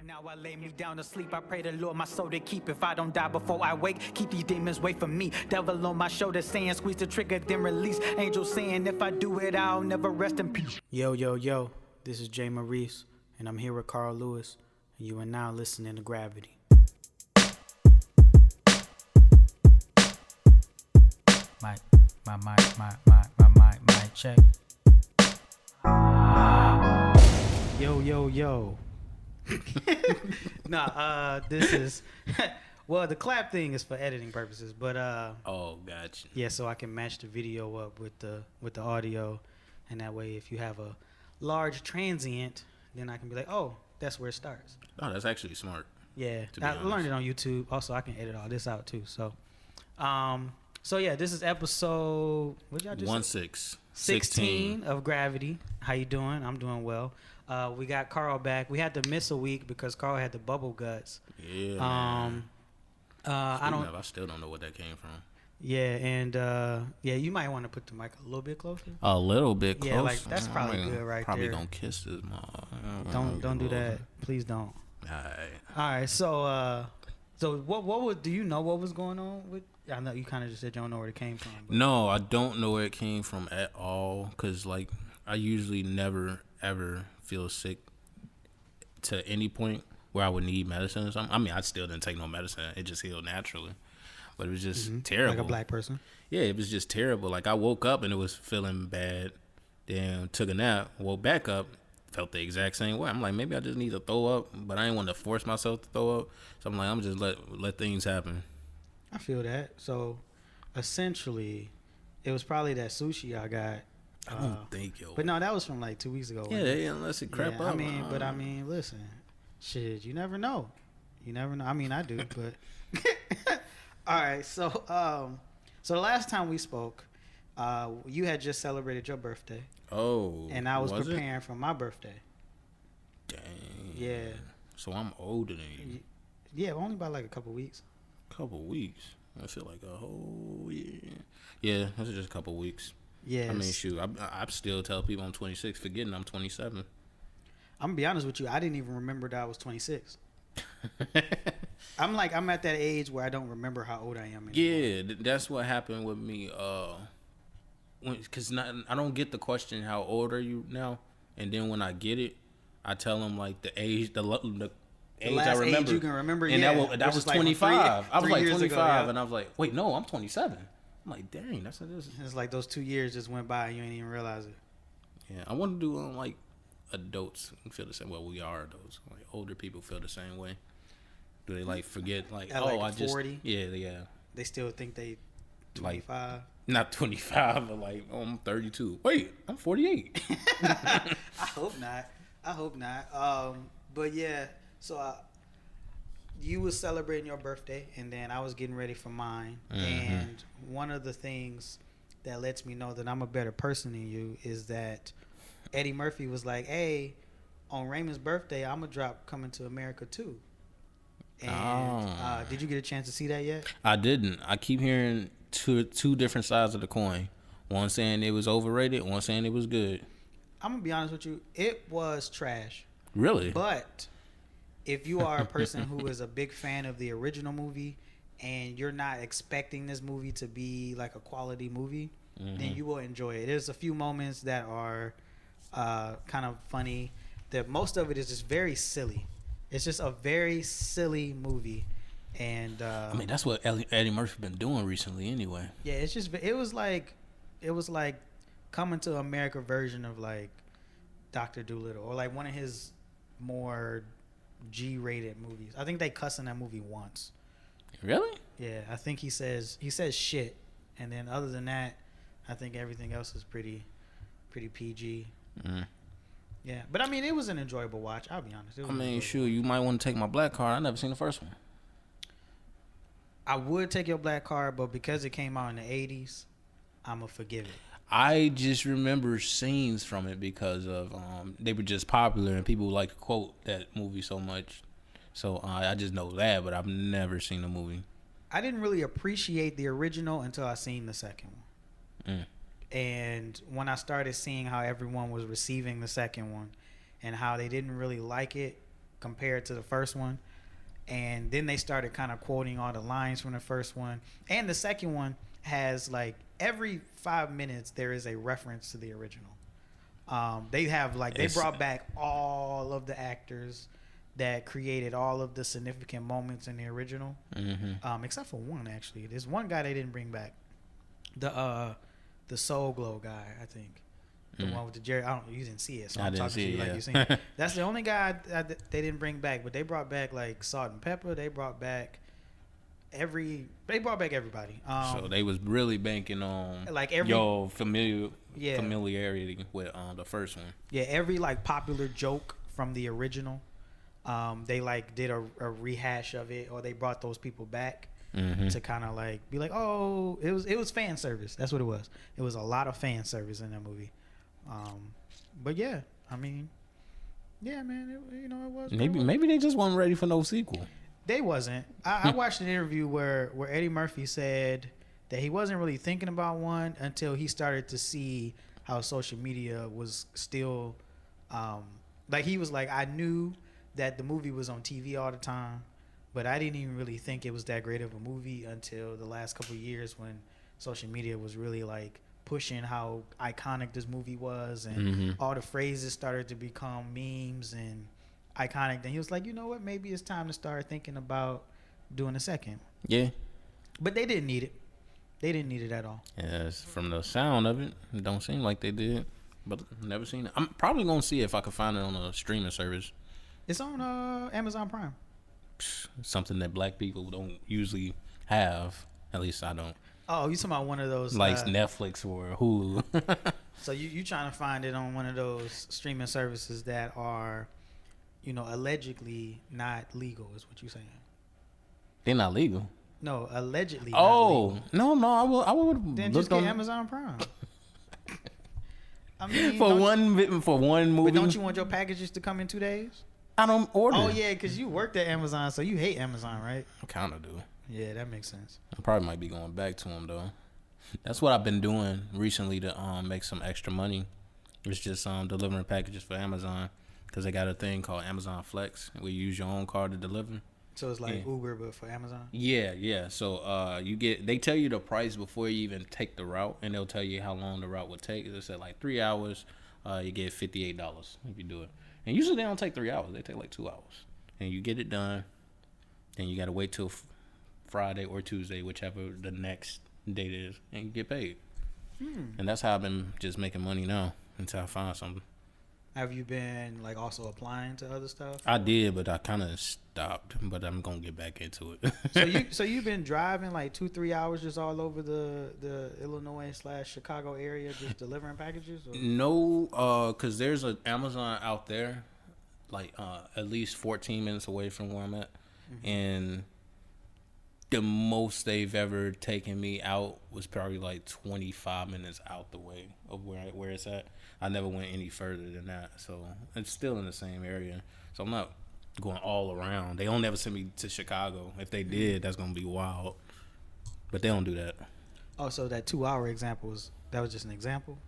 Now I lay me down to sleep. I pray the Lord my soul to keep. If I don't die before I wake, keep these demons away from me. Devil on my shoulder saying, squeeze the trigger, then release. Angel saying, if I do it, I'll never rest in peace. Yo. This is Jae Maurice, and I'm here with Karl Lewis, and you are now listening to Gravity. Mic check. Yo. This is well, the clap thing is for editing purposes, but oh, gotcha. Yeah, so I can match the video up with the audio, and that way if you have a large transient, then I can be like, oh, that's where it starts. Oh, that's actually smart. Yeah, I learned it on YouTube. Also, I can edit all this out too. So yeah, this is episode, what y'all just 16 of Gravity. How you doing? I'm doing well. We got Karl back. We had to miss a week because Karl had the bubble guts. Yeah. I still don't know what that came from. Yeah, and you might want to put the mic a little bit closer. A little bit closer. Yeah, like that's probably good right probably there. Probably gonna kiss this mom. Don't do that. Please don't. All right. So what was? Do you know what was going on with? I know you kind of just said you don't know where it came from. But. No, I don't know where it came from at all. Cause like I usually never ever feel sick to any point where I would need medicine or something. I mean, I still didn't take no medicine. It just healed naturally. But it was just terrible. Like a black person? Yeah, it was just terrible. Like, I woke up and it was feeling bad. Then took a nap, woke back up, felt the exact same way. I'm like, maybe I just need to throw up. But I didn't want to force myself to throw up. So I'm like, I'm just let things happen. I feel that. So, essentially, it was probably that sushi I got. I don't think, yo. But no, that was from like 2 weeks ago. Yeah, unless it crap up. I mean, listen. Shit, you never know. I mean, I do, but... All right, so the last time we spoke, you had just celebrated your birthday. Oh, and I was preparing for my birthday. Dang. Yeah. So I'm older than you. Yeah, only by like a couple weeks. Couple weeks? I feel like a whole year. Yeah, that's just a couple weeks. Yeah. I mean, shoot, I still tell people I'm 26, forgetting I'm 27. I'm gonna be honest with you. I didn't even remember that I was 26. I'm at that age where I don't remember how old I am anymore. Yeah, that's what happened with me. Because I don't get the question, how old are you now? And then when I get it, I tell them like the age, the age I remember. Age you can remember, and that was 25. I was like 25, ago, yeah. And I was like, wait, no, I'm 27. I'm like, dang, that's what it is. It's like those 2 years just went by and you ain't even realize it. Yeah, I want to do like adults feel the same. Well, we are adults. Like older people feel the same way. Do they like forget like, at oh, like I 40? just yeah. They still think they 25. Like, not 25, but like, oh, I'm 32. Wait, I'm 48. I hope not. But yeah, so you was celebrating your birthday, and then I was getting ready for mine. Mm-hmm. And one of the things that lets me know that I'm a better person than you is that Eddie Murphy was like, hey, on Raymond's birthday, I'm going to drop Coming to America 2. And did you get a chance to see that yet? I didn't. I keep hearing two different sides of the coin. One saying it was overrated, one saying it was good. I'm going to be honest with you. It was trash. Really? But if you are a person who is a big fan of the original movie and you're not expecting this movie to be like a quality movie, then you will enjoy it. There's a few moments that are kind of funny. Most of it is just very silly. It's just a very silly movie, and I mean that's what Eddie Murphy been doing recently, anyway. Yeah, it was like Coming to America version of like Dr. Dolittle, or like one of his more G-rated movies. I think they cuss in that movie once. Really? Yeah, I think he says shit, and then other than that, I think everything else is pretty PG. Yeah, but I mean, it was an enjoyable watch. I'll be honest. I mean, sure, you might want to take my black card. I never seen the first one. I would take your black card, but because it came out in the 80s, I'm going to forgive it. I just remember scenes from it because of they were just popular and people like to quote that movie so much. So I just know that, but I've never seen the movie. I didn't really appreciate the original until I seen the second one. And when I started seeing how everyone was receiving the second one and how they didn't really like it compared to the first one. And then they started kind of quoting all the lines from the first one. And the second one has like every 5 minutes there is a reference to the original. They have like they brought back all of the actors that created all of the significant moments in the original, except for one actually. There's one guy they didn't bring back, the Soul Glow guy, I think, the one with the Jerry. You didn't see it, so I'm talking to you like you seen it. That's the only guy that they didn't bring back, but they brought back like Salt and Pepper. They brought back everybody. So they was really banking on like your familiarity with the first one. Yeah, every like popular joke from the original. They like did a rehash of it, or they brought those people back to kind of like be like, oh, it was fan service. That's what it was. It was a lot of fan service in that movie. But yeah, I mean, yeah, man, it was. Maybe they just weren't ready for no sequel. They wasn't. I watched an interview where Eddie Murphy said that he wasn't really thinking about one until he started to see how social media was still, like he was like, I knew that the movie was on TV all the time, but I didn't even really think it was that great of a movie until the last couple of years when social media was really like pushing how iconic this movie was, and all the phrases started to become memes and iconic. Then he was like, you know what, maybe it's time to start thinking about doing a second. Yeah. But they didn't need it. They didn't need it at all. Yes, from the sound of it don't seem like they did, but never seen it. I'm probably gonna see if I can find it on a streaming service. It's on Amazon Prime. Something that black people don't usually have. At least I don't. Oh, you talking about one of those like Netflix or Hulu? So you trying to find it on one of those streaming services that are, allegedly not legal, is what you saying? They're not legal. No, allegedly. Oh, not legal. I would. Then just get Amazon Prime. I mean, for one movie. But don't you want your packages to come in 2 days? I don't order. Oh yeah, because you worked at Amazon, so you hate Amazon, right? I kind of do. Yeah, that makes sense. I probably might be going back to them though. That's what I've been doing recently to make some extra money. It's just delivering packages for Amazon because they got a thing called Amazon Flex, where you use your own card to deliver. So it's like Uber, but for Amazon. Yeah. So they tell you the price before you even take the route, and they'll tell you how long the route would take. They said like 3 hours. You get $58 if you do it. And usually they don't take 3 hours. They take like 2 hours. And you get it done. Then you got to wait till Friday or Tuesday, whichever the next date is, and you get paid. And that's how I've been just making money now until I find something. Have you been like also applying to other stuff? I did, but I kind of stopped. But I'm gonna get back into it. So you've been driving like 2-3 hours just all over the Illinois/Chicago area, just delivering packages? Or? No, because there's an Amazon out there, like at least 14 minutes away from where I'm at, and the most they've ever taken me out was probably like 25 minutes out the way of where it's at. I never went any further than that, so it's still in the same area. So I'm not going all around. They don't never send me to Chicago. If they did, that's gonna be wild. But they don't do that. Oh, so that 2 hour example was just an example?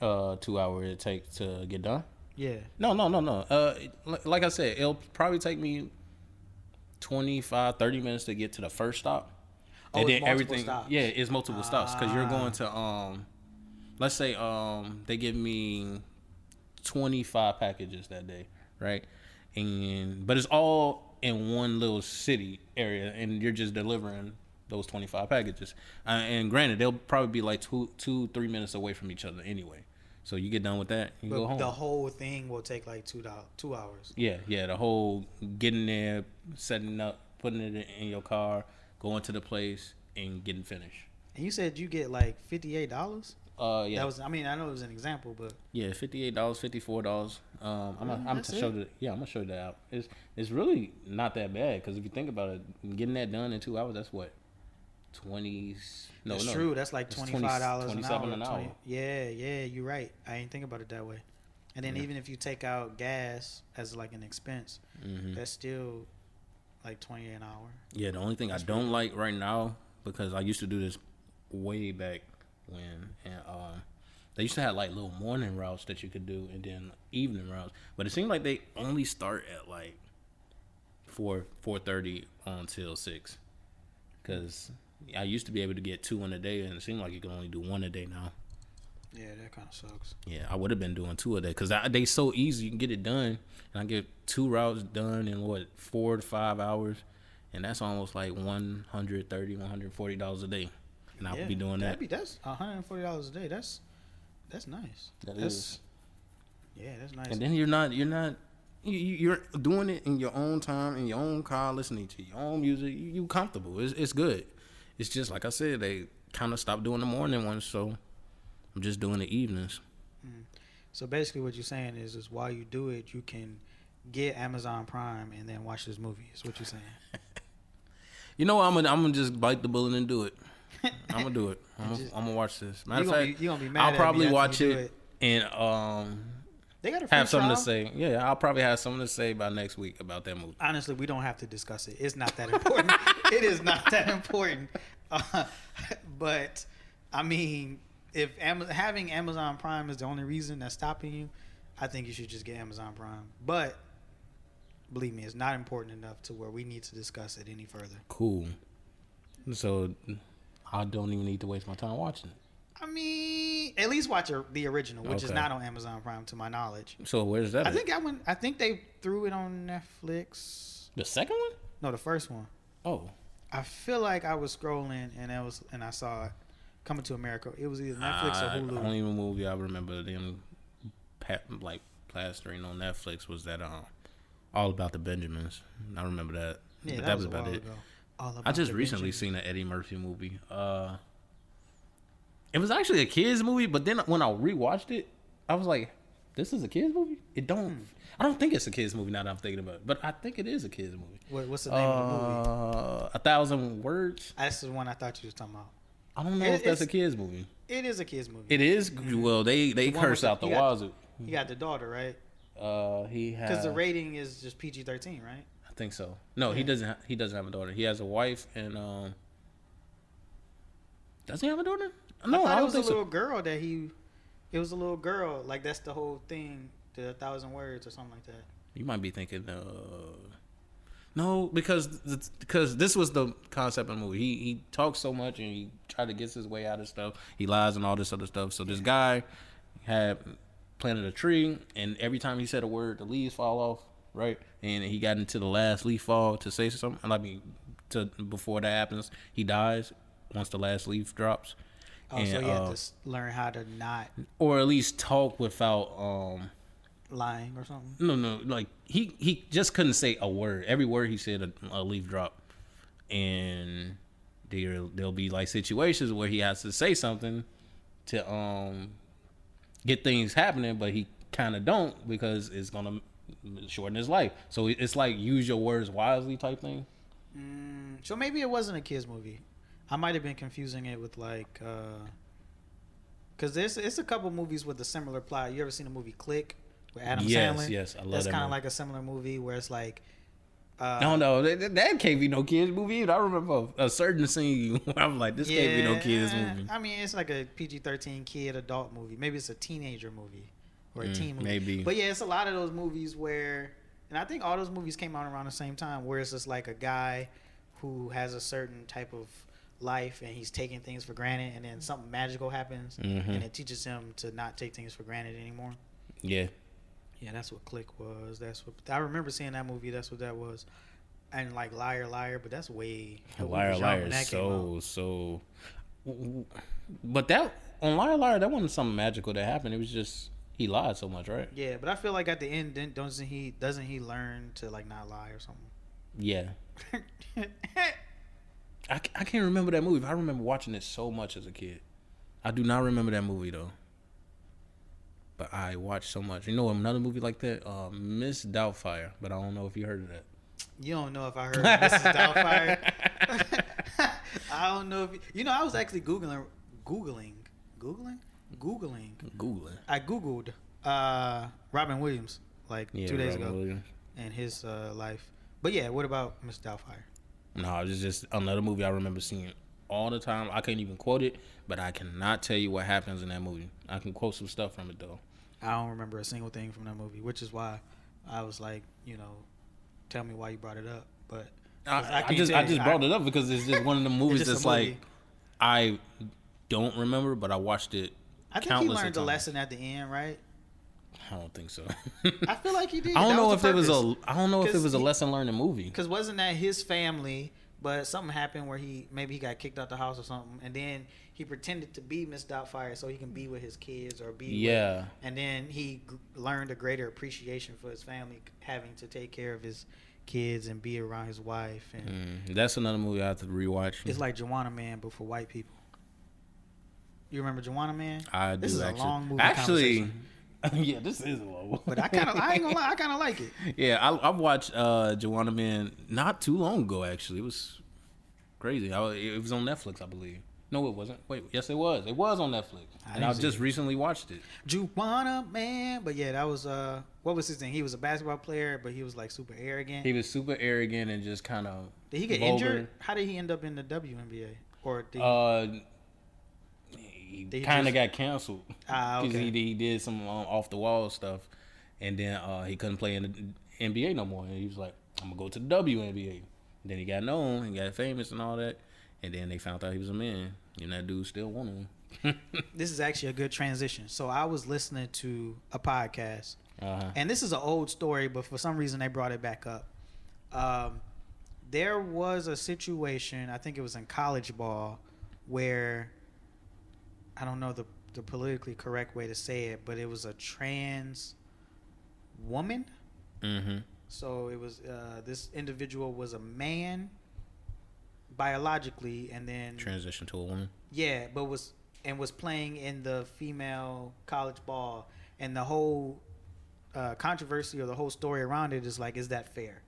2 hour it takes to get done? Yeah. No. Like I said, it'll probably take me 25-30 minutes to get to the first stop. And then everything stops. Yeah, it's multiple stops because you're going to let's say they give me 25 packages that day, right? But it's all in one little city area, and you're just delivering those 25 packages. And granted, they'll probably be like 2-3 minutes away from each other anyway. So you get done with that, you go home. The whole thing will take like 2 hours. Yeah. The whole getting there, setting up, putting it in your car, going to the place, and getting finished. And you said you get like $58? Yeah. That was. I mean, I know it was an example, but yeah, $58, $54. I'm gonna show that. Yeah, I'm gonna show that out. It's really not that bad because if you think about it, getting that done in 2 hours, that's what 20. No, that's no, true. That's like $25 an hour. $27 an hour. Yeah, you're right. I ain't think about it that way. And then even if you take out gas as like an expense, that's still like $20 an hour. Yeah, the only thing I don't like right now, because I used to do this way back when, and they used to have like little morning routes that you could do and then evening routes, but it seemed like they only start at like 4:30 until 6. Because I used to be able to get 2 in a day, and it seems like you can only do 1 a day now. Yeah, that kind of sucks. Yeah, I would have been doing 2 a day because they so easy. You can get it done, and I get 2 routes done in 4 to 5 hours, and that's almost like $140 a day, and I would be doing that. That's $140 a day. That's nice. Is. Yeah, that's nice. And then you're doing it in your own time, in your own car, listening to your own music. You comfortable. It's good. It's just like I said, they kind of stopped doing the morning ones, so I'm just doing the evenings. So basically, what you're saying is while you do it, you can get Amazon Prime and then watch this movie. Is what you're saying? You know, I'm gonna just bite the bullet and do it. I'm gonna do it. I'm gonna watch this. Matter of fact, you're gonna be mad I'll probably watch it and they got a have something trial. to say. Yeah, I'll probably have something to say by next week about that movie. Honestly, we don't have to discuss it. It's not that important. It is not that important. But I mean, if having Amazon Prime is the only reason that's stopping you, I think you should just get Amazon Prime. But believe me, it's not important enough to where we need to discuss it any further. Cool. So I don't even need to waste my time watching it. I mean, at least watch the original, which is not on Amazon Prime, to my knowledge. So where's that? I think they threw it on Netflix. The second one? No, the first one. Oh. I feel like I was scrolling and I saw it, Coming to America. It was either Netflix or Hulu. The only movie I remember them plastering on Netflix was that All About the Benjamins. I remember that. Yeah, but that was about a while it. ago. I just recently seen an Eddie Murphy movie. It was actually a kids movie, but then when I rewatched it, I was like, "This is a kids movie." I don't think it's a kids movie now that I'm thinking about it, but I think it is a kids movie. What's the name of the movie? 1,000 Words. That's the one I thought you was talking about. I don't know if that's a kids movie. It is a kids movie. It is. Well, they curse out the wazoo. He got the daughter, right? He has, because the rating is just PG-13, right? I think so. No, yeah. He doesn't have a daughter. He has a wife and does he have a daughter? No, I don't think so. It was a little girl. Like that's the whole thing. The 1,000 Words or something like that. You might be thinking, no, because this was the concept of the movie. He talks so much and he tried to get his way out of stuff. He lies and all this other stuff. So this guy had planted a tree, and every time he said a word, the leaves fall off, right? And he got into the last leaf fall to say something. I mean, before that happens, he dies once the last leaf drops. Oh, and, so you have to learn how to not, or at least talk without lying or something. No, like he just couldn't say a word. Every word he said, a leaf drop, and there'll be like situations where he has to say something to get things happening, but he kind of don't because it's gonna shorten his life. So it's like use your words wisely type thing. So maybe it wasn't a kids movie. I might have been confusing it with like, because it's a couple movies with a similar plot. You ever seen the movie Click with Adam Sandler? Yes, I love that. That's kind of like a similar movie where it's like. No, that can't be no kids movie either. I remember a certain scene where I'm like, this can't be no kids movie. I mean, it's like a PG-13 kid adult movie. Maybe it's a teenager movie or a teen movie. Maybe. But yeah, it's a lot of those movies where, and I think all those movies came out around the same time, where it's just like a guy who has a certain type of life and he's taking things for granted, and then something magical happens and it teaches him to not take things for granted anymore. Yeah, that's what Click was. That's what I remember seeing that movie. That's what that was. And like Liar Liar, but that's way Liar is so but that on Liar Liar, that wasn't something magical that happened. It was just he lied so much, right? Yeah, but I feel like at the end, doesn't he learn to like not lie or something? Yeah. I can't remember that movie. I remember watching it so much as a kid. I do not remember that movie though. But I watched so much. You know another movie like that? Miss Doubtfire. But I don't know if you heard of that. You don't know if I heard of Mrs. Doubtfire? I don't know if I was actually Googling. I Googled Robin Williams like 2 days ago and his life. But yeah, what about Miss Doubtfire? No, it's just another movie I remember seeing all the time. I can't even quote it, but I cannot tell you what happens in that movie. I can quote some stuff from it, though. I don't remember a single thing from that movie, which is why I was like, tell me why you brought it up, but I just brought it up because it's just one of the movies that's like I don't remember, but I watched it. I think he learned the lesson at the end, right? I don't think so. I feel like he did. I don't know if it was a lesson learning movie. Because wasn't that his family? But something happened where he got kicked out the house or something, and then he pretended to be Miss Doubtfire so he can be with his kids or be with, and then he learned a greater appreciation for his family, having to take care of his kids and be around his wife. And that's another movie I have to rewatch. It's like Joanna Man, but for white people. You remember Joanna Man? I do. This is actually. A long movie. Actually, yeah, this is a long one. But I ain't gonna lie, I kind of like it. Yeah, I watched Joanna Man not too long ago. Actually, it was crazy. It was on Netflix, I believe. No, it wasn't. Wait, yes, it was. It was on Netflix, and I just recently watched it. Joanna Man, but yeah, that was what was his thing? He was a basketball player, but he was like super arrogant. He was super arrogant and just kind of. Did he get injured? How did he end up in the WNBA? Or he kind of got canceled because he did some off the wall stuff, and then he couldn't play in the NBA no more. And he was like, "I'm gonna go to the WNBA." And then he got known and got famous and all that, and then they found out he was a man, and that dude still wanted him. This is actually a good transition. So I was listening to a podcast, and this is an old story, but for some reason they brought it back up. There was a situation, I think it was in college ball, where I don't know the politically correct way to say it, but it was a trans woman. Mm-hmm. So it was this individual was a man biologically, and then transitioned to a woman. Yeah, but was playing in the female college ball, and the whole controversy or the whole story around it is like, is that fair?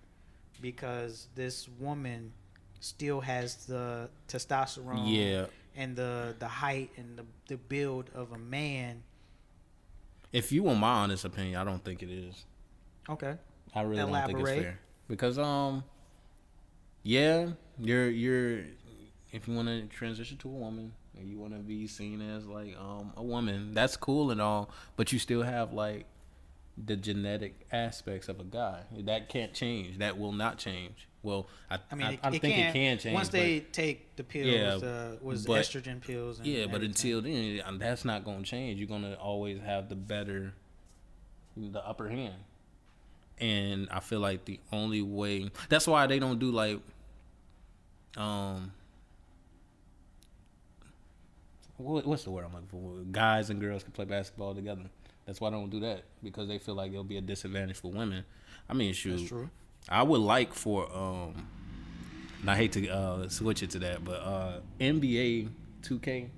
Because this woman still has the testosterone, and the height and the build of a man. If you want my honest opinion, I don't think it is. Okay. I really don't think it's fair. Because you're if you want to transition to a woman and you want to be seen as like a woman, that's cool and all, but you still have like the genetic aspects of a guy. That can't change. That will not change. Well, I think it can change once they take the pills, estrogen pills. And but until then, that's not going to change. You're going to always have the upper hand. And I feel like the only way, that's why they don't do like, what's the word I'm looking for? Guys and girls can play basketball together. That's why they don't do that, because they feel like it'll be a disadvantage for women. I mean, shoot. That's true. I would like for, and I hate to switch it to that, but NBA 2K,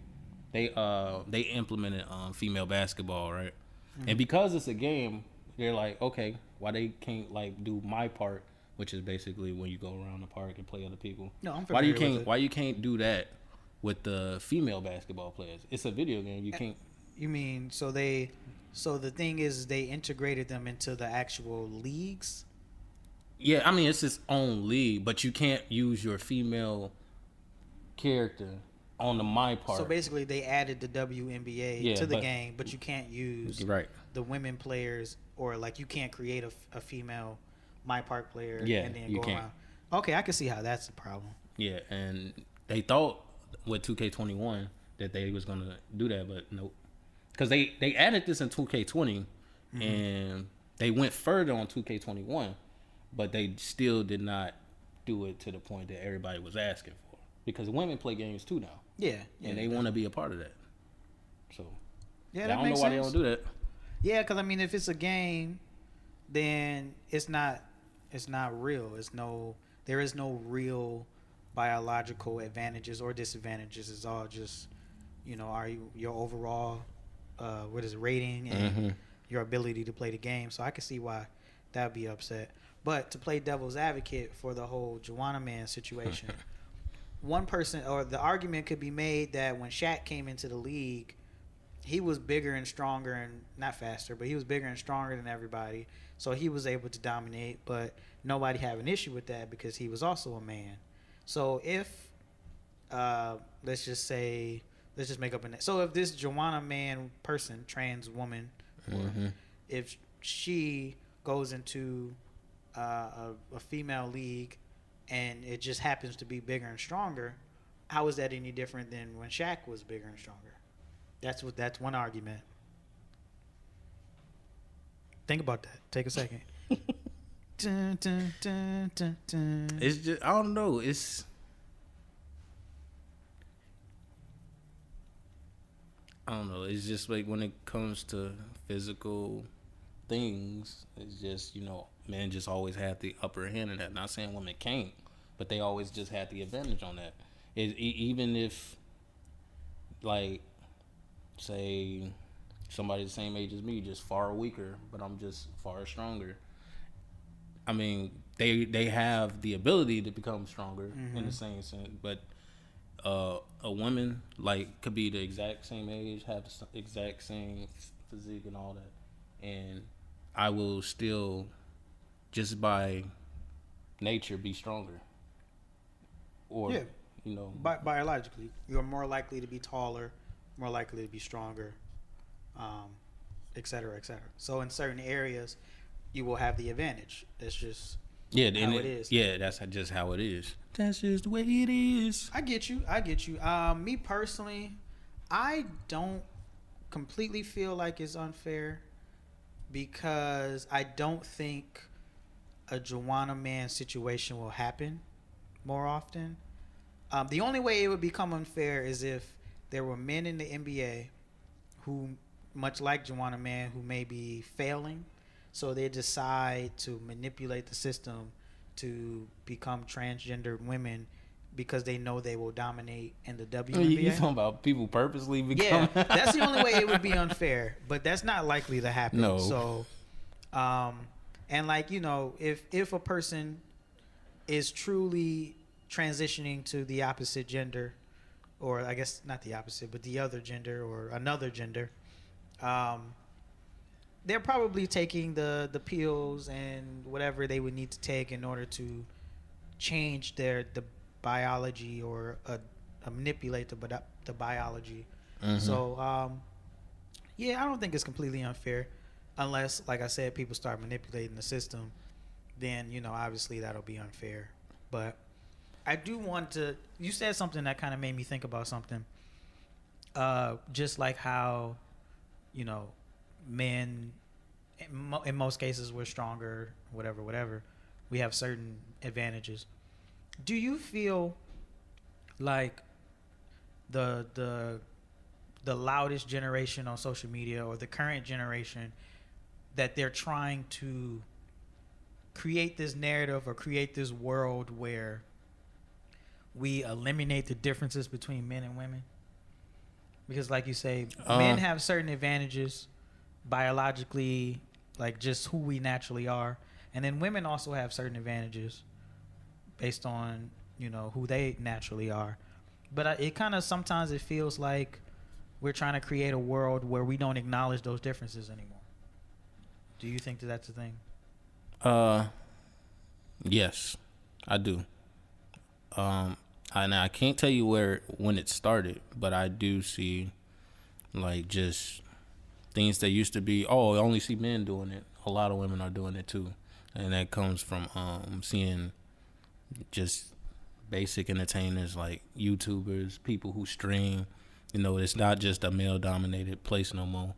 they implemented female basketball, right? Mm-hmm. And because it's a game, they're like, okay, why they can't like do my part, which is basically when you go around the park and play other people. No, I'm familiar with it. Why you can't do that with the female basketball players? It's a video game. You can't. You mean so the thing is they integrated them into the actual leagues? Yeah, I mean it's its own league, but you can't use your female character on the my part. So basically, they added the WNBA to the game, but you can't use the women players, or like you can't create a female my part player and then go around. Okay, I can see how that's a problem. Yeah, and they thought with 2K21 that they was gonna do that, but nope. Because they added this in 2K20, and they went further on 2K21, but they still did not do it to the point that everybody was asking for. Because women play games too now. Yeah. And they want to be a part of that. So, I don't know why they don't do that. Yeah, because I mean, if it's a game, then it's not real. There is no real biological advantages or disadvantages. It's all just, your overall rating and your ability to play the game. So I can see why that would be upset. But to play devil's advocate for the whole Joanna Man situation, one person, or the argument could be made that when Shaq came into the league, he was bigger and stronger and not faster, but he was bigger and stronger than everybody. So he was able to dominate, but nobody had an issue with that because he was also a man. So if, let's just make up so if this Joanna Man person, trans woman, or if she goes into a female league, and it just happens to be bigger and stronger, how is that any different than when Shaq was bigger and stronger? That's one argument. Think about that. Take a second. Dun, dun, dun, dun, dun. It's just I don't know. It's I don't know. It's just like when it comes to physical things, it's just men just always had the upper hand in that. Not saying women can't, but they always just had the advantage on that. Even if, like, say somebody the same age as me, just far weaker, but I'm just far stronger. I mean, they have the ability to become stronger in the same sense, but a woman like could be the exact same age, have the exact same physique and all that, and I will still, just by nature, be stronger. Or Yeah. Biologically, you're more likely to be taller, more likely to be stronger, et cetera, et cetera. So in certain areas, you will have the advantage. That's just how it is. Yeah, that's just how it is. That's just the way it is. I get you. Me personally, I don't completely feel like it's unfair because I don't think a Joanna Man situation will happen more often. The only way it would become unfair is if there were men in the NBA who, much like Joanna Man, who may be failing, so they decide to manipulate the system to become transgender women because they know they will dominate in the WNBA. You talking about people purposely become? Yeah, that's the only way it would be unfair, but that's not likely to happen. No. So, and like if a person is truly transitioning to the opposite gender, or I guess not the opposite, but the other gender or another gender, they're probably taking the pills and whatever they would need to take in order to change the biology or manipulate the biology. Mm-hmm. So yeah, I don't think it's completely unfair unless, like I said, people start manipulating the system. Then obviously that'll be unfair. But I do want to. You said something that kind of made me think about something. Just like how men in most cases we're stronger, whatever, we have certain advantages. Do you feel like the loudest generation on social media, or the current generation, that they're trying to create this narrative or create this world where we eliminate the differences between men and women? Because like you say, men have certain advantages biologically, like just who we naturally are, and then women also have certain advantages based on who they naturally are. But it kind of sometimes it feels like we're trying to create a world where we don't acknowledge those differences anymore. Do you think that that's a thing? Yes, I do. I can't tell you when it started, but I do see like just things that used to be, I only see men doing it. A lot of women are doing it too, and that comes from seeing just basic entertainers like YouTubers, people who stream. It's not just a male-dominated place no more.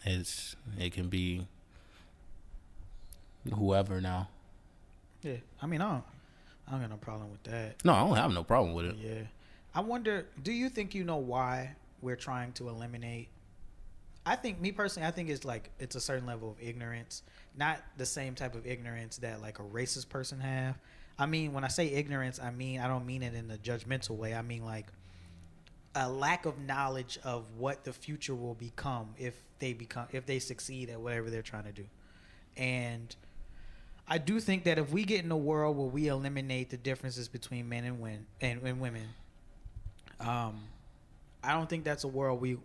It can be whoever now. Yeah, I mean, I don't got no problem with that. No, I don't have no problem with it. Yeah, I wonder. Do you think why we're trying to eliminate? I think, me personally, I think it's a certain level of ignorance, not the same type of ignorance that like a racist person have. I mean, when I say ignorance, I don't mean it in a judgmental way. I mean like a lack of knowledge of what the future will become if they succeed at whatever they're trying to do. And I do think that if we get in a world where we eliminate the differences between men and women, I don't think that's a world we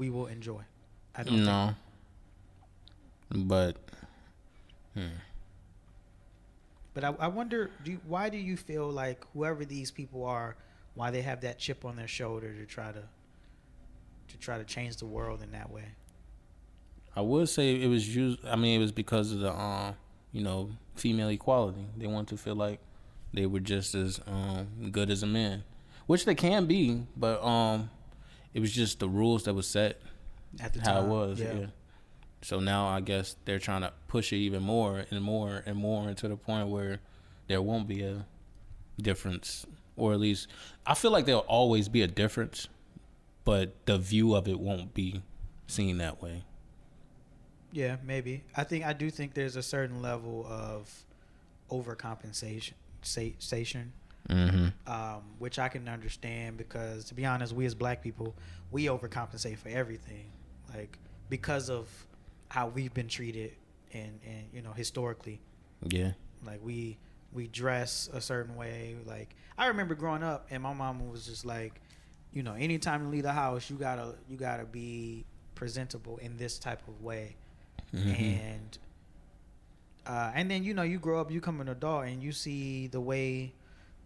will enjoy. I don't think. But But I wonder, why do you feel like whoever these people are, why they have that chip on their shoulder to try to change the world in that way? I would say it was it was because of the female equality. They want to feel like they were just as good as a man, which they can be, but it was just the rules that was set at the how time. it was. Yeah. Yeah. So now I guess they're trying to push it even more and more and more to the point where there won't be a difference, or at least I feel like there'll always be a difference, but the view of it won't be seen that way. Yeah, maybe. I do think there's a certain level of overcompensation, which I can understand because, to be honest, we as black people, we overcompensate for everything, like because of how we've been treated and historically. Yeah. Like we dress a certain way. Like I remember growing up, and my mom was just like, anytime you leave the house, you gotta be presentable in this type of way. And then you grow up, you become an adult, and you see the way,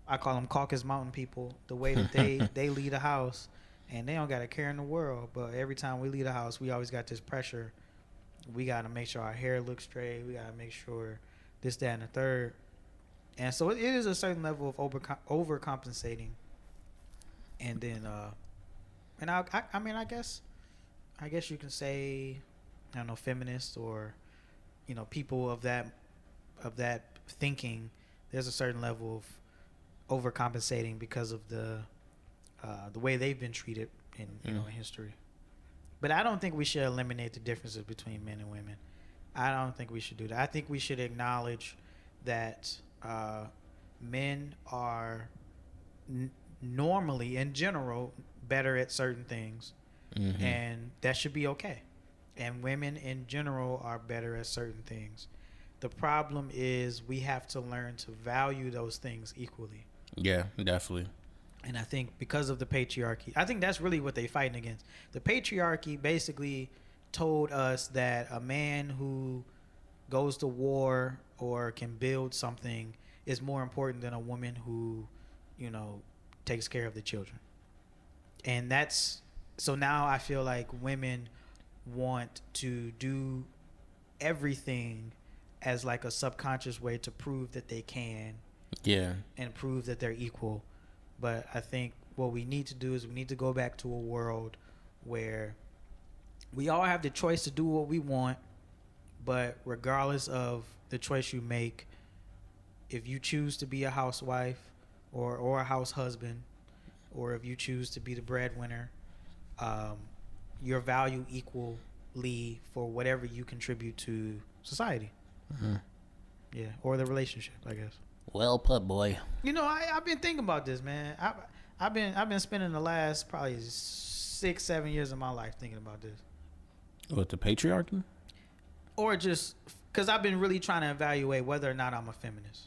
I call them Caucasus Mountain people, the way that they leave the house, and they don't got a care in the world. But every time we leave the house, we always got this pressure. We got to make sure our hair looks straight. We got to make sure this, that, and the third. And so it is a certain level of overcompensating. And then, and I guess you can say, I don't know, feminists or, people of that thinking. There's a certain level of overcompensating because of the way they've been treated in history. But I don't think we should eliminate the differences between men and women. I don't think we should do that. I think we should acknowledge that men are normally, in general, better at certain things, and that should be okay. And women, in general, are better at certain things. The problem is we have to learn to value those things equally. Yeah, definitely. And I think because of the patriarchy, I think that's really what they're fighting against. The patriarchy basically told us that a man who goes to war or can build something is more important than a woman who, takes care of the children. And so now I feel like women want to do everything as like a subconscious way to prove that they can. Yeah. And prove that they're equal. But I think what we need to do is we need to go back to a world where we all have the choice to do what we want, but regardless of the choice you make, if you choose to be a housewife or a house husband, or if you choose to be the breadwinner, you're valued equally for whatever you contribute to society. Yeah, or the relationship, I guess. Well put, boy. I've been thinking about this, man. I've been spending the last probably 6-7 years of my life thinking about this. What, the patriarchy? Or just because I've been really trying to evaluate whether or not I'm a feminist.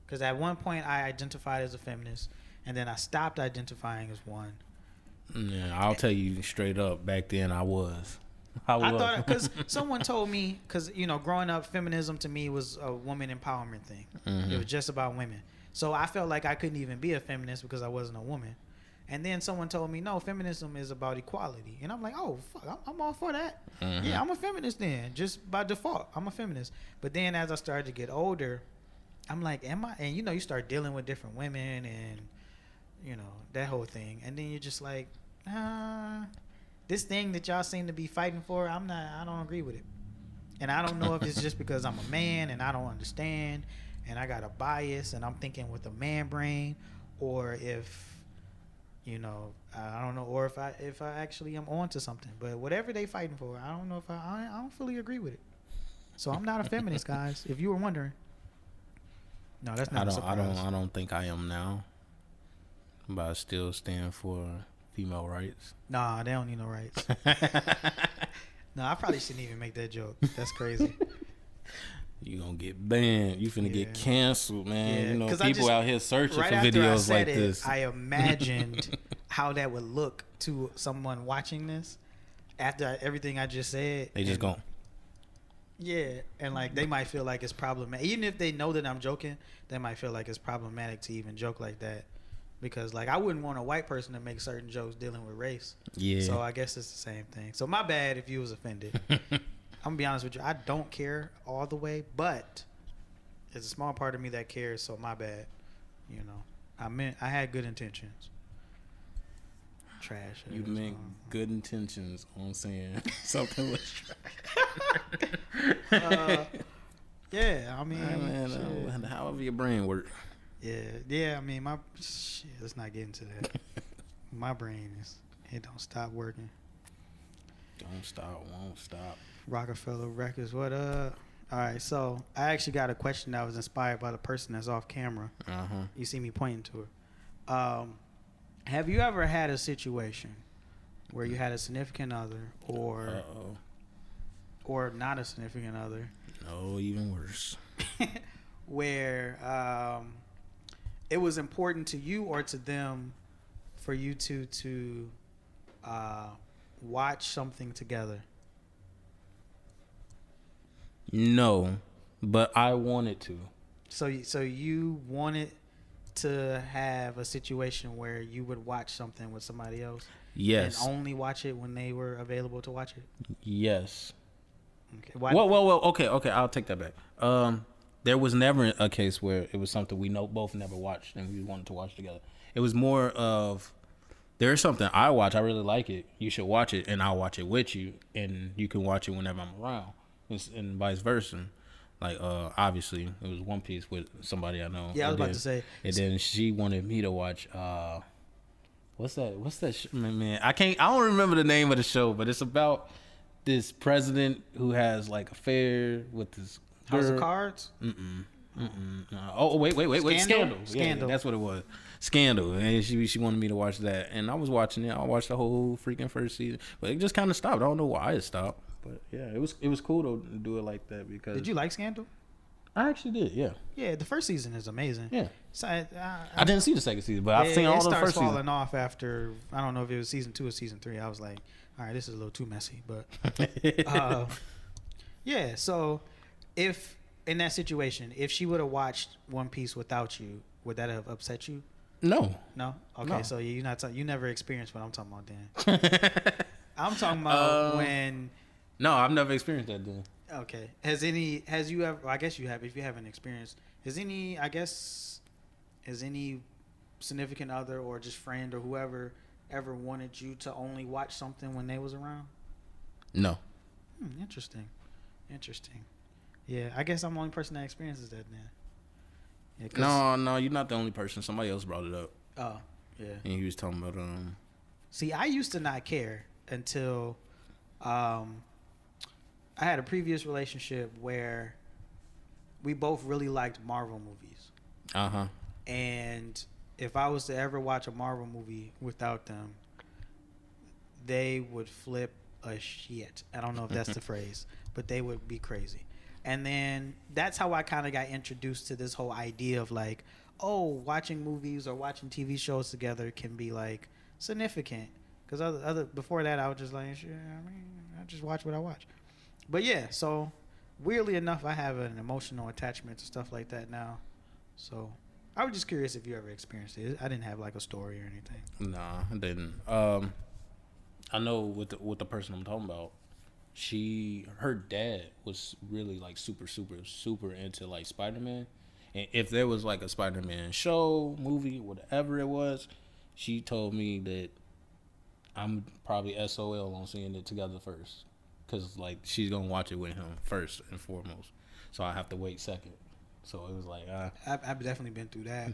Because at one point I identified as a feminist, and then I stopped identifying as one. Yeah, I'll tell you straight up. Back then, I was. I thought because someone told me, because growing up, feminism to me was a woman empowerment thing. It was just about women. So I felt like I couldn't even be a feminist because I wasn't a woman. And then someone told me, no, feminism is about equality. And I'm like, oh, fuck, I'm all for that. Yeah, I'm a feminist then. Just by default, I'm a feminist. But then as I started to get older, I'm like, am I? And you start dealing with different women and, that whole thing. And then you're just like, this thing that y'all seem to be fighting for, I don't agree with it. And I don't know if it's just because I'm a man and I don't understand and I got a bias and I'm thinking with a man brain, or if, I don't know, or if I actually am on to something. But whatever they fighting for, I don't know if I don't fully agree with it. So I'm not a feminist, guys, if you were wondering. No, that's not a surprise. I don't think I am now. But I still stand for female rights. Nah, they don't need no rights. No, I probably shouldn't even make that joke. That's crazy. You gonna get banned. You finna get canceled, man. Yeah, people out here searching for videos like this. I imagined how that would look to someone watching this after everything I just said. They just gone. Yeah, and like they might feel like it's problematic. Even if they know that I'm joking, they might feel like it's problematic to even joke like that. Because like I wouldn't want a white person to make certain jokes dealing with race. Yeah. So I guess it's the same thing. So my bad if you was offended. I'm gonna be honest with you. I don't care all the way, but It's a small part of me that cares. So my bad. You know, I had good intentions. Trash. You meant good intentions on saying something was trash. Yeah, I mean, man, however your brain work. Yeah. I mean, let's not get into that. My brain it don't stop working. Don't stop, won't stop. Rockefeller Records, what up? All right, so I actually got a question that was inspired by the person that's off camera. You see me pointing to her. Have you ever had a situation where you had a significant other or not a significant other? No, even worse. Where it was important to you or to them for you to watch something together? No, but I wanted to. So you wanted to have a situation where you would watch something with somebody else? Yes. And only watch it when they were available to watch it? Yes. Okay. Well. Okay. I'll take that back. There was never a case where it was something we both never watched and we wanted to watch together. It was more of, there's something I watch, I really like it, you should watch it, and I'll watch it with you, and you can watch it whenever I'm around, and vice versa. Like, obviously, it was One Piece with somebody I know. Yeah, I was about to say. And then she wanted me to watch, what's that man? I don't remember the name of the show, but it's about this president who has, like, affair with this girl. House of Cards? Oh, wait. Scandal. Scandal. Yeah, that's what it was. Scandal. And she wanted me to watch that. And I was watching it. I watched the whole freaking first season. But it just kind of stopped. I don't know why it stopped. But yeah, it was cool to do it like that because. Did you like Scandal? I actually did, yeah. Yeah, the first season is amazing. Yeah. So I didn't see the second season, but I've seen all the first season. It starts falling off after, I don't know if it was season 2 or season 3. I was like, all right, this is a little too messy. But yeah, so if in that situation, if she would have watched One Piece without you, would that have upset you? No. Okay, no. So you never experienced what I'm talking about then. I'm talking about when. No, I've never experienced that then. Okay. Has you ever? Well, I guess you have. If you haven't experienced, has any significant other or just friend or whoever ever wanted you to only watch something when they was around? No. Interesting. Yeah, I guess I'm the only person that experiences that then. Yeah, no, you're not the only person. Somebody else brought it up. Oh, yeah. And he was talking about See, I used to not care until I had a previous relationship where we both really liked Marvel movies. And if I was to ever watch a Marvel movie without them, they would flip a shit. I don't know if that's the phrase, but they would be crazy. And then that's how I kind of got introduced to this whole idea of like, oh, watching movies or watching TV shows together can be like significant. Because other before that, I was just like, shit, I just watch what I watch. But yeah, so weirdly enough, I have an emotional attachment to stuff like that now. So I was just curious if you ever experienced it. I didn't have like a story or anything. Nah, I didn't. I know with the person I'm talking about, her dad was really like super into like Spider-Man. And if there was like a Spider-Man show, movie, whatever it was, she told me that I'm probably SOL on seeing it together first. Because like she's going to watch it with him first and foremost. So I have to wait second. So it was like... I've definitely been through that.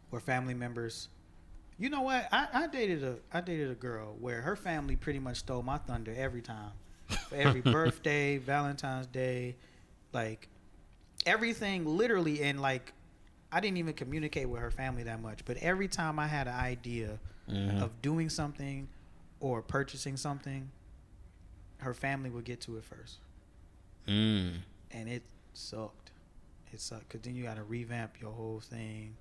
Where family members... You know what? I dated a girl where her family pretty much stole my thunder every time. For every birthday, Valentine's Day, like everything literally. And like I didn't even communicate with her family that much, but every time I had an idea of doing something or purchasing something, her family would get to it first. And it sucked. Because then you got to revamp your whole thing.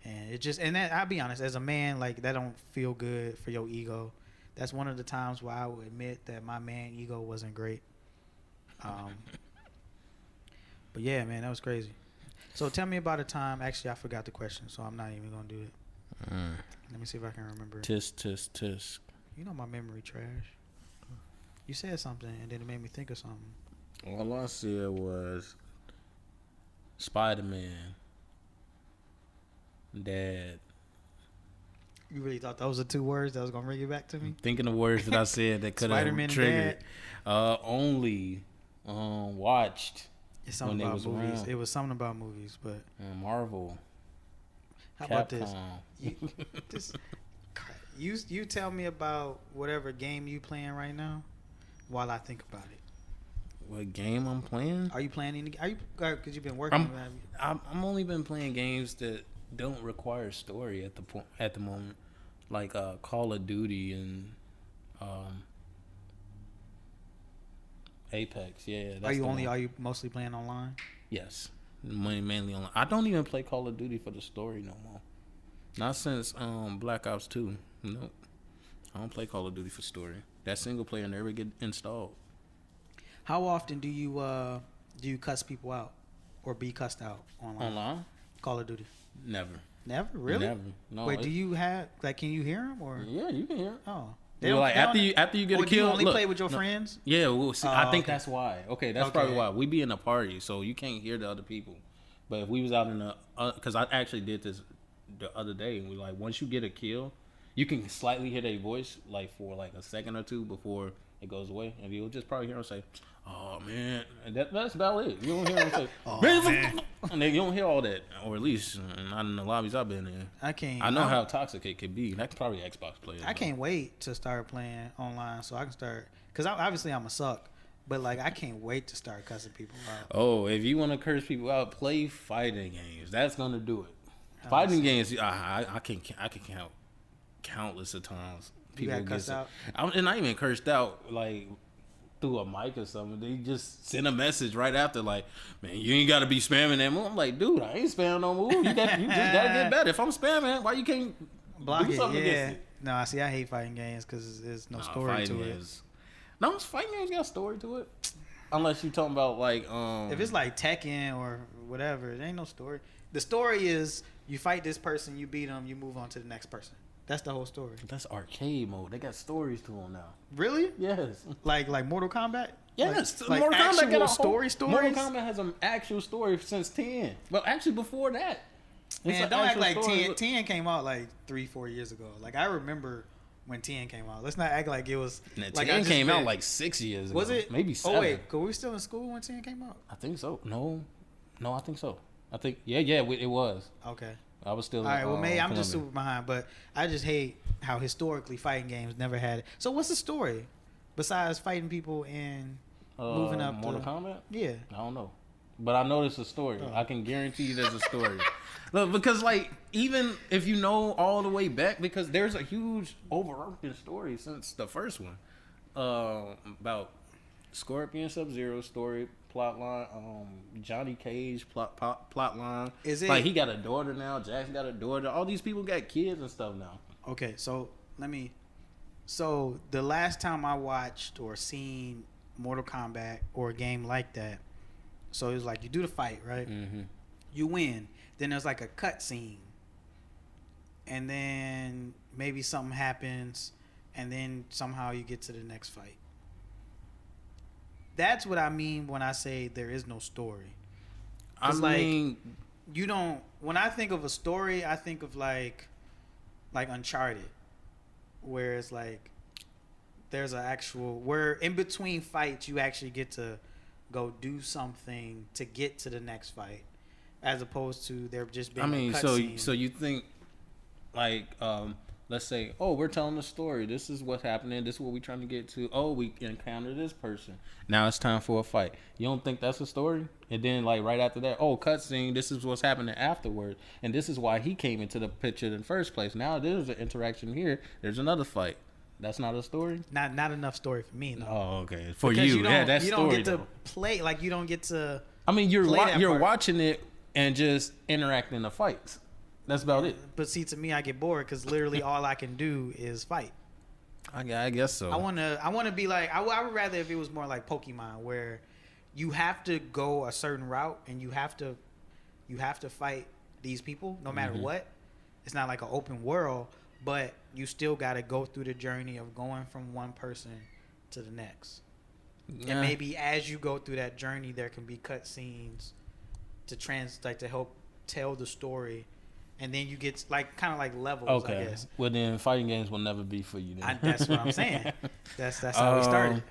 And that, I'll be honest, as a man, like that don't feel good for your ego. That's one of the times where I would admit that my man ego wasn't great. But yeah, man, that was crazy. So tell me about a time. Actually, I forgot the question, so I'm not even gonna do it. Let me see if I can remember. Tisk. You know my memory trash. You said something, and then it made me think of something. All I said was Spider-Man, Dad. You really thought those were 2 words that was gonna bring it back to me? Thinking of words that I said that could have Spider-Man and triggered. Dad. Only watched It's when something they about was movies. around. It was something about movies, but Marvel, how Capcom. about this? This you tell me about whatever game you playing right now, while I think about it. What game I'm playing? Are you playing any? Are you? Because you've been working. I'm only been playing games that don't require story at the moment, like Call of Duty and Apex. Yeah. That's Are you mostly playing online? Yes, mainly online. I don't even play Call of Duty for the story no more. Not since Black Ops 2. Nope. I don't play Call of Duty for story. That single player never get installed. How often do you cuss people out or be cussed out online? Online? Call of Duty. Never. Never? Really? Never. No. Wait, do you have can you hear them or? Yeah, you can hear it. Oh. Like after you get a kill. Do you only look, play with your friends? Yeah, well, see, I think okay. that's why. Okay, that's probably why. We be in a party, so you can't hear the other people. But if we was out in the, because I actually did this the other day, and we like once you get a kill, you can slightly hear their voice like for like a second or two before it goes away, and you'll just probably hear them say, "Oh man," and that's about it. You don't hear them say, "Oh man," and then you don't hear all that, or at least not in the lobbies I've been in. I know how toxic it could be. That's probably Xbox players. I can't wait to start playing online so I can start, because obviously I'm a suck, but like I can't wait to start cussing people out. Oh, if you want to curse people out, play fighting games. That's gonna do it. Fighting games, I can count countless of times. People got cussed out, and I even cursed out like through a mic or something. They just send a message right after, like, "Man, you ain't gotta be spamming that move." I'm like, dude, I ain't spamming no move. You just gotta get better. If I'm spamming, why you can't block do something it? Yeah. against it? No, I see. I hate fighting games because there's no story to it. No, fighting games got a story to it. Unless you're talking about like if it's like Tekken or whatever, there ain't no story. The story is you fight this person, you beat them, you move on to the next person. That's the whole story. That's arcade mode. They got stories to them now. Really? Yes. Like Mortal Kombat? Yes. Like Mortal Kombat got a stories? Mortal Kombat has an actual story since 10. Well, actually before that. Man, don't act like 10 came out like 3-4 years ago. Like I remember when 10 came out. Let's not act like it was like 10 came out like 6 years ago. Was it? Maybe 7. Oh wait, were we still in school when 10 came out? I think so. No, I think so. I think it was. Okay. I was still. All right. Well, maybe I'm just super behind, but I just hate how historically fighting games never had it. So what's the story besides fighting people and moving up? Mortal Kombat? Yeah. I don't know, but I know there's a story. Oh. I can guarantee you there's a story. Look, because like even if you know all the way back, because there's a huge overarching story since the first one about Scorpion Sub-Zero story. Plot line, Johnny Cage plot line. Is it like he got a daughter now? Jack's got a daughter. All these people got kids and stuff now. Okay, so So the last time I watched or seen Mortal Kombat or a game like that, so it was like you do the fight, right? Mm-hmm. You win. Then there's like a cut scene, and then maybe something happens, and then somehow you get to the next fight. That's what I mean when I say there is no story. I mean, you don't. When I think of a story, I think of like Uncharted, where it's like there's an actual where in between fights you actually get to go do something to get to the next fight, as opposed to there just being. I mean, a so you think like let's say, oh, we're telling a story. This is what's happening. This is what we're trying to get to. Oh, we encounter this person. Now it's time for a fight. You don't think that's a story? And then, like, right after that, oh, cutscene, this is what's happening afterward. And this is why he came into the picture in the first place. Now there's an interaction here. There's another fight. That's not a story? Not enough story for me, no. Oh, okay. For you, that's story, you don't get to play, like, you don't get to I mean, you're watching it and just interacting in the fights. That's about it. But see, to me, I get bored because literally all I can do is fight. I guess so. I wanna be like I would rather if it was more like Pokemon, where you have to go a certain route and you have to fight these people no matter what. It's not like an open world, but you still got to go through the journey of going from one person to the next. Yeah. And maybe as you go through that journey, there can be cut scenes to help tell the story, and then you get like kind of like levels. Okay. I guess. Well, then fighting games will never be for you. Then. That's what I'm saying. That's how we started.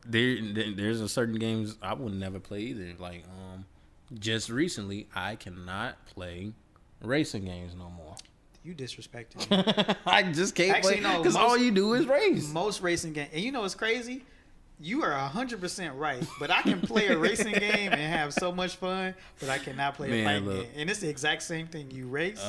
There's a certain games I would never play either. Like just recently, I cannot play racing games no more. You disrespected me. I just can't Actually, play because all you do is race. Most racing games, and you know what's crazy? You are 100% right, but I can play a racing game and have so much fun, but I cannot play a fighting game. And it's the exact same thing. You race,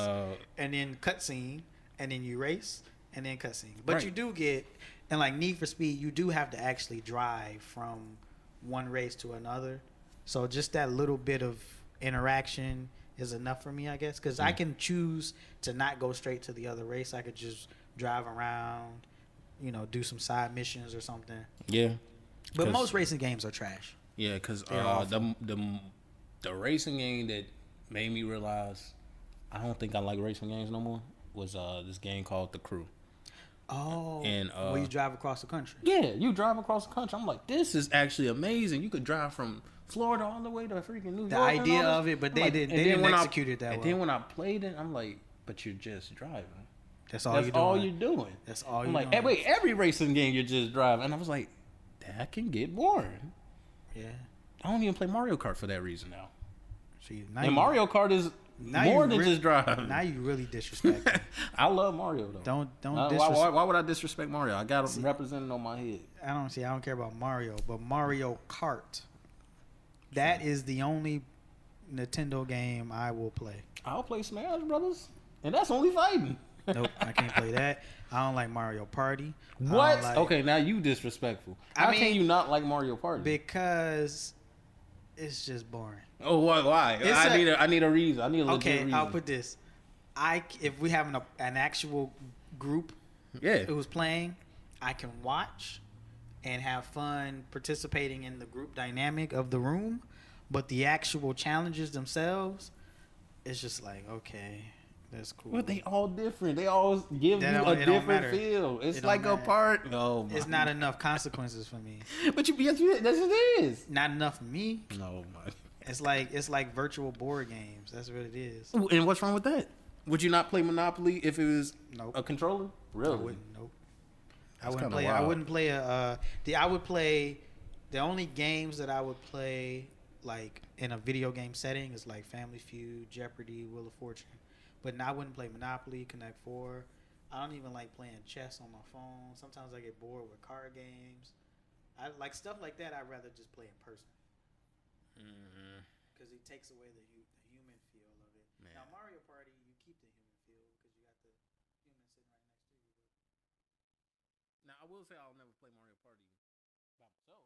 and then cutscene, and then you race, and then cutscene. But you do get, and like Need for Speed, you do have to actually drive from one race to another. So just that little bit of interaction is enough for me, I guess, because I can choose to not go straight to the other race. I could just drive around, do some side missions or something. Yeah. But most racing games are trash. Yeah, because the racing game that made me realize I don't think I like racing games no more was this game called The Crew. Oh, and where you drive across the country. Yeah, you drive across the country. I'm like, this is actually amazing. You could drive from Florida all the way to freaking New York. The idea of it, but they didn't execute it that well. And then when I played it, I'm like, but you're just driving. That's all you're doing. That's all you're doing. I'm like, wait, every racing game you're just driving. And I was like, that can get boring. Yeah. I don't even play Mario Kart for that reason now. See, and Mario Kart is more than just driving. Now you really disrespect me. I love Mario though. Don't disrespect. Why would I disrespect Mario? I got him represented on my head. I don't care about Mario, but Mario Kart. That is the only Nintendo game I will play. I'll play Smash Brothers, and that's only fighting. Nope, I can't play that. I don't like Mario Party. What? Okay, now you disrespectful. How can you not like Mario Party? Because it's just boring. Oh, why? I need a reason. I need a legit reason. Okay, I'll put this. If we have an actual group who's playing, I can watch and have fun participating in the group dynamic of the room, but the actual challenges themselves, it's just like, okay, that's cool. But they all different. They all give you a different feel. It's like a part. No, it's not enough consequences for me. But yes, it is. Not enough for me. No, man. It's like virtual board games. That's what it is. And what's wrong with that? Would you not play Monopoly if it was a controller? Really? I wouldn't. Nope. I wouldn't play. I wouldn't play I would play. The only games that I would play like in a video game setting is like Family Feud, Jeopardy, Wheel of Fortune. But I wouldn't play Monopoly, Connect Four. I don't even like playing chess on my phone. Sometimes I get bored with card games. I like stuff like that. I'd rather just play in person. Because it takes away the human feel of it. Man. Now Mario Party, you keep the human feel because you got the human sitting right next to you. Now I will say I'll never play Mario Party by myself.